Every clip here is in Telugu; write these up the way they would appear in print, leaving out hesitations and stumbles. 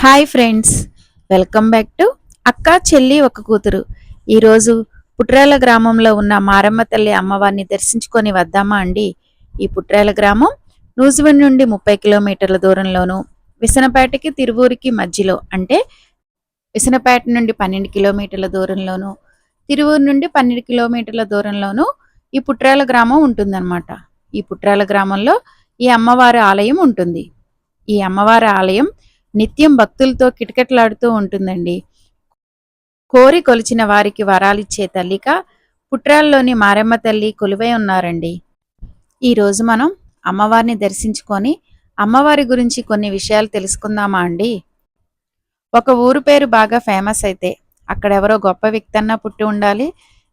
Hi friends, welcome back to అక్క చెల్లి ఒక కూతురు. ఈరోజు పుట్రేల గ్రామంలో ఉన్న మారమ్మ తల్లి అమ్మవారిని దర్శించుకొని వద్దామా అండి. ఈ పుట్రేల గ్రామం నూజివీడు నుండి 30 కిలోమీటర్ల దూరంలోను, విసనపేటకి తిరువూరికి మధ్యలో, అంటే విసనపేట నుండి 12 కిలోమీటర్ల దూరంలోను, తిరువూరు నుండి 12 కిలోమీటర్ల దూరంలోను ఈ పుట్రేల గ్రామం ఉంటుందన్నమాట. ఈ పుట్రేల గ్రామంలో ఈ అమ్మవారి ఆలయం ఉంటుంది. ఈ అమ్మవారి ఆలయం నిత్యం భక్తులతో కిటకిటలాడుతూ ఉంటుందండి. కోరి కొలిచిన వారికి వరాలిచ్చే తల్లిగా పుట్రాల్లోని మారెమ్మ తల్లి కొలువై ఉన్నారండి. ఈరోజు మనం అమ్మవారిని దర్శించుకొని అమ్మవారి గురించి కొన్ని విషయాలు తెలుసుకుందామా అండి. ఒక ఊరు పేరు బాగా ఫేమస్ అయితే అక్కడెవరో గొప్ప వ్యక్తి అన్నా పుట్టి ఉండాలి,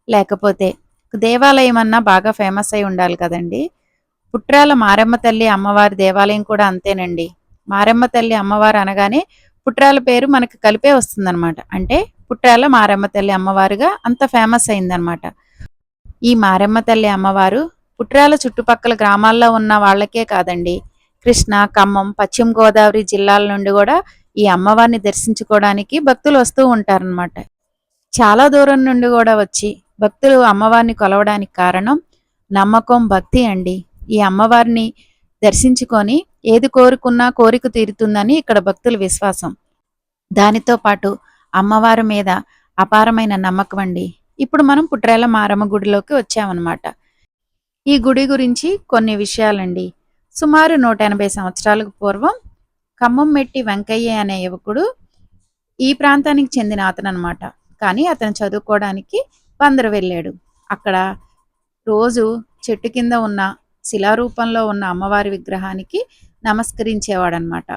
లేకపోతే దేవాలయం అన్నా బాగా ఫేమస్ అయి ఉండాలి కదండి. పుట్రాల మారెమ్మ తల్లి అమ్మవారి దేవాలయం కూడా అంతేనండి. మారెమ్మ తల్లి అమ్మవారు అనగానే పుట్రాల పేరు మనకు కలిపే వస్తుందన్నమాట. అంటే పుట్రాల మారెమ్మ తల్లి అమ్మవారుగా అంత ఫేమస్ అయిందనమాట. ఈ మారెమ్మ తల్లి అమ్మవారు పుట్రాల చుట్టుపక్కల గ్రామాల్లో ఉన్న వాళ్ళకే కాదండి, కృష్ణా, ఖమ్మం, పశ్చిమ గోదావరి జిల్లాల నుండి కూడా ఈ అమ్మవారిని దర్శించుకోవడానికి భక్తులు వస్తూ ఉంటారనమాట. చాలా దూరం నుండి కూడా వచ్చి భక్తులు అమ్మవారిని కొలవడానికి కారణం నమ్మకం, భక్తి అండి. ఈ అమ్మవారిని దర్శించుకొని ఏది కోరుకున్నా కోరిక తీరుతుందని ఇక్కడ భక్తుల విశ్వాసం. దానితో పాటు అమ్మవారి మీద అపారమైన నమ్మకం అండి. ఇప్పుడు మనం పుట్రేల మారమ్మ గుడిలోకి వచ్చామన్నమాట. ఈ గుడి గురించి కొన్ని విషయాలండి. సుమారు 180 సంవత్సరాలకు పూర్వం ఖమ్మం మెట్టి వెంకయ్య అనే యువకుడు ఈ ప్రాంతానికి చెందిన అతను అనమాట. కానీ అతను చదువుకోవడానికి బందరు వెళ్ళాడు. అక్కడ రోజు చెట్టు కింద ఉన్న శిలారూపంలో ఉన్న అమ్మవారి విగ్రహానికి నమస్కరించేవాడనమాట.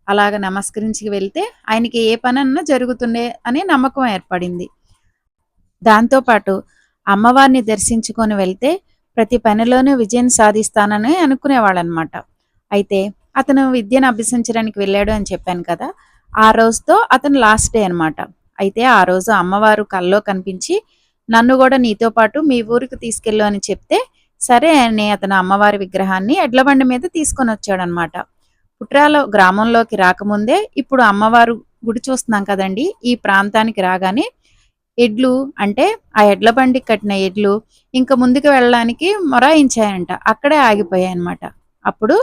అలాగ నమస్కరించి వెళ్తే ఆయనకి ఏ పనన్నా జరుగుతుండే అనే నమ్మకం ఏర్పడింది. దాంతోపాటు అమ్మవారిని దర్శించుకొని వెళ్తే ప్రతి పనిలోనూ విజయం సాధిస్తానని అనుకునేవాడనమాట. అయితే అతను విద్యను అభ్యసించడానికి వెళ్ళాడు అని చెప్పాను కదా, ఆ రోజుతో అతను లాస్ట్ డే అనమాట. అయితే ఆ రోజు అమ్మవారు కల్లో కనిపించి నన్ను కూడా నీతో పాటు మీ ఊరికి తీసుకెళ్ళు అని చెప్తే సరే అని అతను అమ్మవారి విగ్రహాన్ని ఎడ్లబండి మీద తీసుకొని వచ్చాడనమాట. పుట్రాల గ్రామంలోకి రాకముందే ఇప్పుడు అమ్మవారు గుడి చూస్తున్నాం కదండి, ఈ ప్రాంతానికి రాగానే ఎడ్లు, అంటే ఆ ఎడ్ల బండికి కట్టిన ఎడ్లు ఇంకా ముందుకు వెళ్ళడానికి మొరాయించాయంట. అక్కడే ఆగిపోయాయి అనమాట. అప్పుడు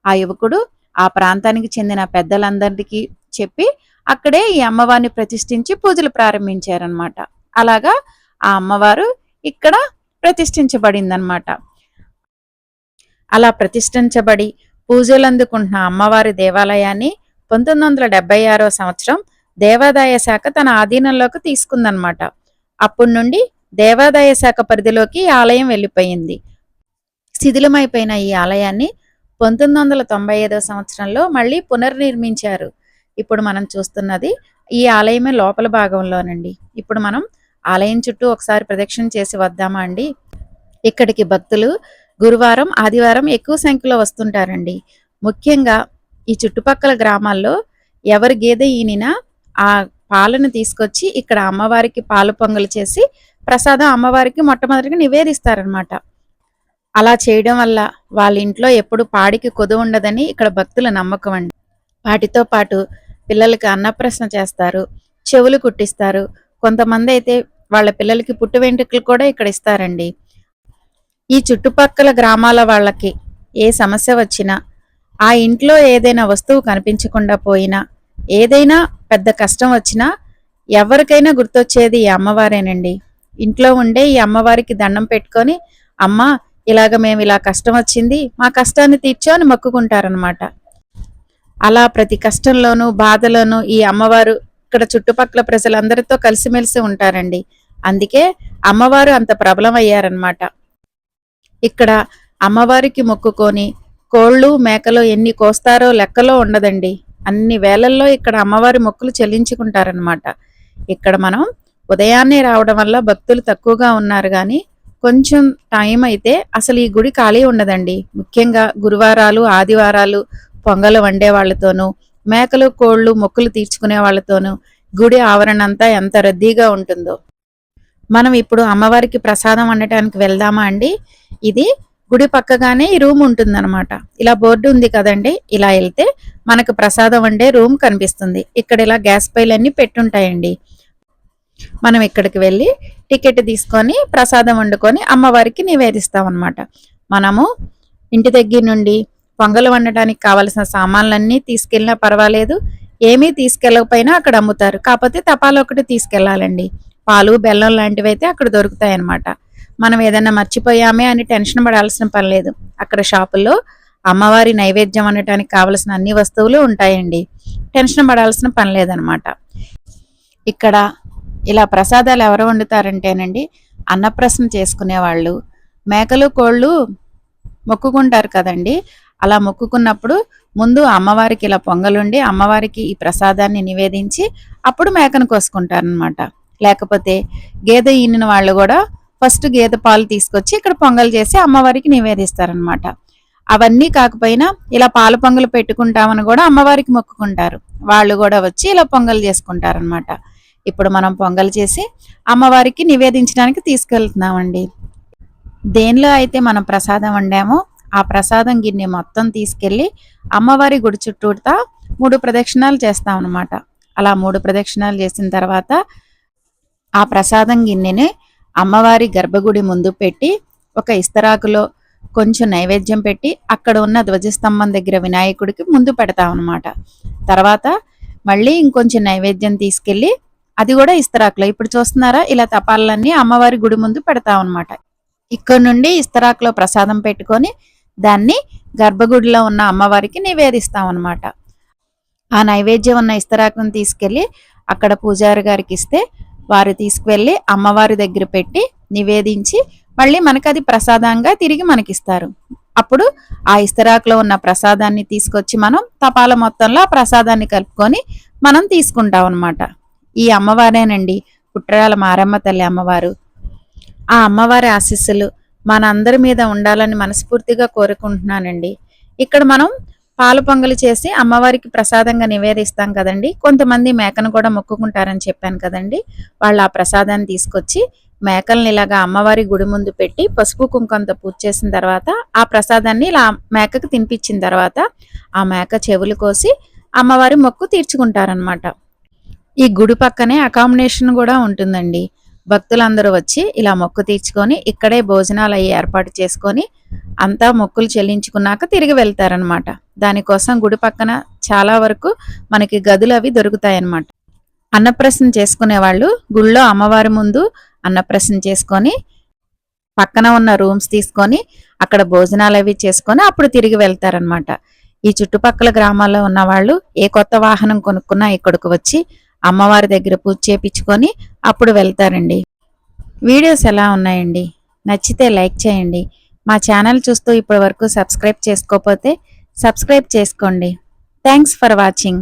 ఆ యువకుడు ఆ ప్రాంతానికి చెందిన పెద్దలందరికీ చెప్పి అక్కడే ఈ అమ్మవారిని ప్రతిష్ఠించి పూజలు ప్రారంభించారనమాట. అలాగా ఆ అమ్మవారు ఇక్కడ ప్రతిష్ఠించబడిందనమాట. అలా ప్రతిష్ఠించబడి పూజలు అందుకుంటున్న అమ్మవారి దేవాలయాన్ని 1976 సంవత్సరం దేవాదాయ శాఖ తన ఆధీనంలోకి తీసుకుందనమాట. అప్పటి నుండి దేవాదాయ శాఖ పరిధిలోకి ఈ ఆలయం వెళ్ళిపోయింది. శిథిలమైపోయిన ఈ ఆలయాన్ని 1995 సంవత్సరంలో మళ్ళీ పునర్నిర్మించారు. ఇప్పుడు మనం చూస్తున్నది ఈ ఆలయమే లోపల భాగంలోనండి. ఇప్పుడు మనం ఆలయం చుట్టూ ఒకసారి ప్రదక్షిణ చేసి వద్దామా అండి. ఇక్కడికి భక్తులు గురువారం, ఆదివారం ఎక్కువ సంఖ్యలో వస్తుంటారండి. ముఖ్యంగా ఈ చుట్టుపక్కల గ్రామాల్లో ఎవరి గేదె ఈనినా ఆ పాలను తీసుకొచ్చి ఇక్కడ అమ్మవారికి పాలు పొంగలు చేసి ప్రసాదం అమ్మవారికి మొట్టమొదటిగా నివేదిస్తారనమాట. అలా చేయడం వల్ల వాళ్ళ ఇంట్లో ఎప్పుడు పాడికి కొదువు ఉండదని ఇక్కడ భక్తుల నమ్మకం అండి. వాటితో పాటు పిల్లలకి అన్నప్రసన చేస్తారు, చెవులు కుట్టిస్తారు. కొంతమంది అయితే వాళ్ళ పిల్లలకి పుట్టు వెంట్రుకలు కూడా ఇక్కడ ఇస్తారండి. ఈ చుట్టుపక్కల గ్రామాల వాళ్ళకి ఏ సమస్య వచ్చినా, ఆ ఇంట్లో ఏదైనా వస్తువు కనిపించకుండా పోయినా, ఏదైనా పెద్ద కష్టం వచ్చినా ఎవరికైనా గుర్తొచ్చేది ఈ అమ్మవారేనండి. ఇంట్లో ఉండే ఈ అమ్మవారికి దండం పెట్టుకొని అమ్మ ఇలాగ మేము ఇలా కష్టం వచ్చింది, మా కష్టాన్ని తీర్చో అని మొక్కుకుంటారనమాట. అలా ప్రతి కష్టంలోనూ బాధలోనూ ఈ అమ్మవారు ఇక్కడ చుట్టుపక్కల ప్రజలందరితో కలిసిమెలిసి ఉంటారండి. అందుకే అమ్మవారు అంత ప్రబలం అయ్యారనమాట. ఇక్కడ అమ్మవారికి మొక్కుకొని కోళ్ళు, మేకలు ఎన్ని కోస్తారో లెక్కలో ఉండదండి. అన్ని వేలల్లో ఇక్కడ అమ్మవారి మొక్కులు చెల్లించుకుంటారనమాట. ఇక్కడ మనం ఉదయాన్నే రావడం వల్ల భక్తులు తక్కువగా ఉన్నారు, కానీ కొంచెం టైం అయితే అసలు ఈ గుడి ఖాళీ ఉండదండి. ముఖ్యంగా గురువారాలు, ఆదివారాలు పొంగలు వండే వాళ్ళతోనూ, మేకలు, కోళ్ళు మొక్కులు తీర్చుకునే వాళ్ళతోనూ గుడి ఆవరణ అంతా ఎంత రద్దీగా ఉంటుందో. మనం ఇప్పుడు అమ్మవారికి ప్రసాదం వండటానికి వెళ్దామా అండి. ఇది గుడి పక్కగానే ఈ రూమ్ ఉంటుందన్నమాట. ఇలా బోర్డు ఉంది కదండి, ఇలా వెళ్తే మనకు ప్రసాదం వండే రూమ్ కనిపిస్తుంది. ఇక్కడ ఇలా గ్యాస్ పొయ్యిలన్నీ పెట్టుంటాయండి. మనం ఇక్కడికి వెళ్ళి టికెట్ తీసుకొని ప్రసాదం వండుకొని అమ్మవారికి నివేదిస్తాం అనమాట. మనము ఇంటి దగ్గర నుండి పొంగల్ వండడానికి కావలసిన సామాన్లన్నీ తీసుకెళ్ళినా పర్వాలేదు, ఏమీ తీసుకెళ్ళకపోయినా అక్కడ అమ్ముతారు. కాకపోతే తపాలా ఒకటి తీసుకెళ్ళాలండి. పాలు బెల్లం లాంటివి అయితే అక్కడ దొరుకుతాయి అన్నమాట. మనం ఏదైనా మర్చిపోయామే అని టెన్షన్ పడాల్సిన పని లేదు. అక్కడ షాపుల్లో అమ్మవారి నైవేద్యం వండటానికి కావలసిన అన్ని వస్తువులు ఉంటాయండి. టెన్షన్ పడాల్సిన పని లేదనమాట. ఇక్కడ ఇలా ప్రసాదాలు ఎవరు వండుతారంటేనండి, అన్నప్రసన్న చేసుకునేవాళ్ళు మేకలు కోళ్ళు మొక్కుకుంటారు కదండి. అలా మొక్కుకున్నప్పుడు ముందు అమ్మవారికి ఇలా పొంగలుండి అమ్మవారికి ఈ ప్రసాదాన్ని నివేదించి అప్పుడు మేకను కోసుకుంటారనమాట. లేకపోతే గేదె ఈనిన వాళ్ళు కూడా ఫస్ట్ గేదె పాలు తీసుకొచ్చి ఇక్కడ పొంగల్ చేసి అమ్మవారికి నివేదిస్తారనమాట. అవన్నీ కాకపోయినా ఇలా పాలు పొంగలు పెట్టుకుంటామని కూడా అమ్మవారికి మొక్కుకుంటారు. వాళ్ళు కూడా వచ్చి ఇలా పొంగల్ చేసుకుంటారనమాట. ఇప్పుడు మనం పొంగల్ చేసి అమ్మవారికి నివేదించడానికి తీసుకెళ్తున్నామండి. దేనిలో అయితే మనం ప్రసాదం వండామో ఆ ప్రసాదం గిన్నె మొత్తం తీసుకెళ్ళి అమ్మవారి గుడి చుట్టూతా 3 ప్రదక్షిణాలు చేస్తాం అనమాట. అలా 3 ప్రదక్షిణాలు చేసిన తర్వాత ఆ ప్రసాదం గిన్నెని అమ్మవారి గర్భగుడి ముందు పెట్టి ఒక ఇస్తరాకులో కొంచెం నైవేద్యం పెట్టి అక్కడ ఉన్న ధ్వజస్తంభం దగ్గర వినాయకుడికి ముందు పెడతాం అనమాట. తర్వాత మళ్ళీ ఇంకొంచెం నైవేద్యం తీసుకెళ్ళి అది కూడా ఇస్తరాకులో, ఇప్పుడు చూస్తున్నారా ఇలా తపాలన్నీ అమ్మవారి గుడి ముందు పెడతాం అనమాట. ఇక్కడ నుండి ఇస్తరాకులో ప్రసాదం పెట్టుకొని దాన్ని గర్భగుడిలో ఉన్న అమ్మవారికి నివేదిస్తాం అనమాట. ఆ నైవేద్యం ఉన్న ఇస్తరాకును తీసుకెళ్ళి అక్కడ పూజారి గారికి ఇస్తే వారు తీసుకువెళ్ళి అమ్మవారి దగ్గర పెట్టి నివేదించి మళ్ళీ మనకు అది ప్రసాదంగా తిరిగి మనకిస్తారు. అప్పుడు ఆ ఇస్తరాకులో ఉన్న ప్రసాదాన్ని తీసుకొచ్చి మనం తపాల మొత్తంలో ఆ ప్రసాదాన్ని కలుపుకొని మనం తీసుకుంటాం అనమాట. ఈ అమ్మవారేనండి పుట్రాల మారమ్మ తల్లి అమ్మవారు. ఆ అమ్మవారి ఆశీస్సులు మనందరి మీద ఉండాలని మనస్ఫూర్తిగా కోరుకుంటున్నానండి. ఇక్కడ మనం పాలు పొంగలి చేసి అమ్మవారికి ప్రసాదంగా నివేదిస్తాం కదండి. కొంతమంది మేకను కూడా మొక్కుకుంటారని చెప్పాను కదండి. వాళ్ళు ఆ ప్రసాదాన్ని తీసుకొచ్చి మేకల్ని ఇలాగా అమ్మవారి గుడి ముందు పెట్టి పసుపు కుంకంతో పూజ చేసిన తర్వాత ఆ ప్రసాదాన్ని ఇలా మేకకు తినిపించిన తర్వాత ఆ మేక చెవులు కోసి అమ్మవారి మొక్కు తీర్చుకుంటారనమాట. ఈ గుడి పక్కనే అకామిడేషన్ కూడా ఉంటుందండి. భక్తులందరూ వచ్చి ఇలా మొక్కు తీర్చుకొని ఇక్కడే భోజనాలు అయ్యి ఏర్పాటు చేసుకొని అంతా మొక్కులు చెల్లించుకున్నాక తిరిగి వెళ్తారనమాట. దానికోసం గుడి పక్కన చాలా వరకు మనకి గదులు అవి దొరుకుతాయన్నమాట. అన్నప్రసన్న చేసుకునే వాళ్ళు గుళ్ళో అమ్మవారి ముందు అన్నప్రసన్న చేసుకొని పక్కన ఉన్న రూమ్స్ తీసుకొని అక్కడ భోజనాలు అవి చేసుకొని అప్పుడు తిరిగి వెళ్తారనమాట. ఈ చుట్టుపక్కల గ్రామాల్లో ఉన్న వాళ్ళు ఏ కొత్త వాహనం కొనుక్కున్నా ఇక్కడికి వచ్చి అమ్మవారి దగ్గర పూజ చేపించుకొని అప్పుడు వెళ్తారండి. వీడియోస్ ఎలా ఉన్నాయండి? నచ్చితే లైక్ చేయండి. మా ఛానల్ చూస్తూ ఇప్పటి వరకు సబ్స్క్రైబ్ చేసుకోకపోతే సబ్స్క్రైబ్ చేసుకోండి. Thanks for watching.